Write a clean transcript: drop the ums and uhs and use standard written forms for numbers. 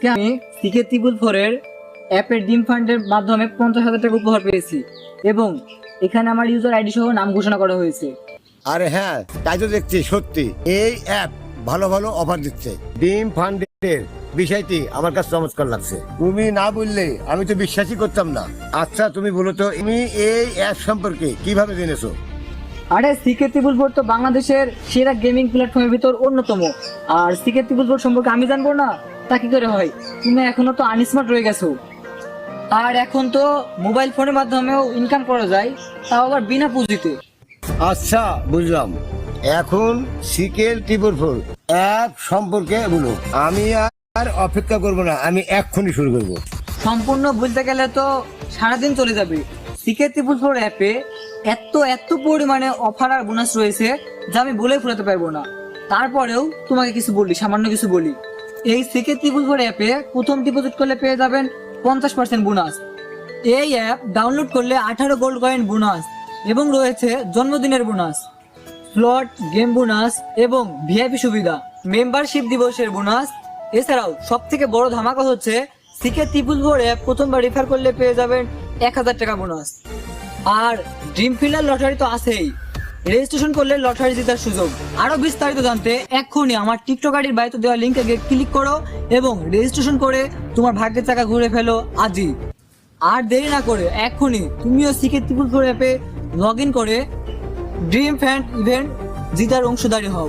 আমি সিকে ত্রিপুল ফোরের অ্যাপের ডিম ফান্ডের মাধ্যমে 50,000 টাকা উপহার পেয়েছি এবং এখানে আমার ইউজার আইডি সহ নাম ঘোষণা করা হয়েছে। আরে হ্যাঁ, তাই তো দেখছি। সত্যি এই অ্যাপ ভালো ভালো অফার দিচ্ছে। ডিম ফান্ডের বিষয়টি আমার কাছে চমৎকার লাগছে। তুমি না বললে আমি তো বিশ্বাসই করতাম না। আচ্ছা তুমি বলো তো, তুমি এই অ্যাপ সম্পর্কে কিভাবে জেনেছো? আরে সিকে ত্রিপুল ফোর তো বাংলাদেশের সেরা গেমিং প্ল্যাটফর্মের ভিতর অন্যতম। আর সিকে ত্রিপুল ফোর সম্পর্কে আমি জানবো না তা কি করে হয়? তুমি এখনো তো আনস্মার্ট রয়ে গেছো। আর এখন তো মোবাইল ফোনের মাধ্যমেও ইনকাম করা যায়, তাও আবার বিনা পুঁজিতে। আচ্ছা বুঝলাম। এখন সিকেল ত্রিপুল ফোর অ্যাপ সম্পর্কে বলো। আমি আর অপেক্ষা করব না, আমি এক্ষুনি শুরু করব। সম্পূর্ণ বলতে গেলে তো সারাদিন চলে যাবে। সিকে ত্রিপুল ফোর অ্যাপে এত পরিমাণে অফার আর বোনাস রয়েছে যা আমি বলে ফুরাতে পারবো না। তারপরেও তোমাকে কিছু বলি, সামান্য কিছু বলি। এই সিকে ত্রিপুল ফোর অ্যাপে প্রথম ডিপোজিট করলে পেয়ে যাবেন 50% বোনাস। এই অ্যাপ ডাউনলোড করলে 18 গোল্ড কয়েন বোনাস এবং রয়েছে জন্মদিনের বোনাস, স্লট গেম বোনাস এবং ভিআইপি সুবিধা, মেম্বারশিপ দিবসের বোনাস। এছাড়াও সব থেকে বড় ধামাকা হচ্ছে সিকে ত্রিপুল ফোর অ্যাপ প্রথমবার রেফার করলে পেয়ে যাবেন 1000 টাকা বোনাস। আর ড্রিম ফিল্ডার লটারি তো আছেই, রেজিস্ট্রেশন করলে লটারি জেতার সুযোগ। আরো বিস্তারিত জানতে এক্ষুনি আমার টিকটক আইডির বাড়িতে দেওয়া লিঙ্কে গিয়ে ক্লিক করো এবং রেজিস্ট্রেশন করে তোমার ভাগ্যের চাকা ঘুরে ফেলো আজই। আর দেরি না করে এক্ষুনি তুমিও সিকে ত্রিপুল ফোর অ্যাপে লগ ইন করে ড্রিম ফ্যান্ড ইভেন্ট জিতার অংশীদারি হও।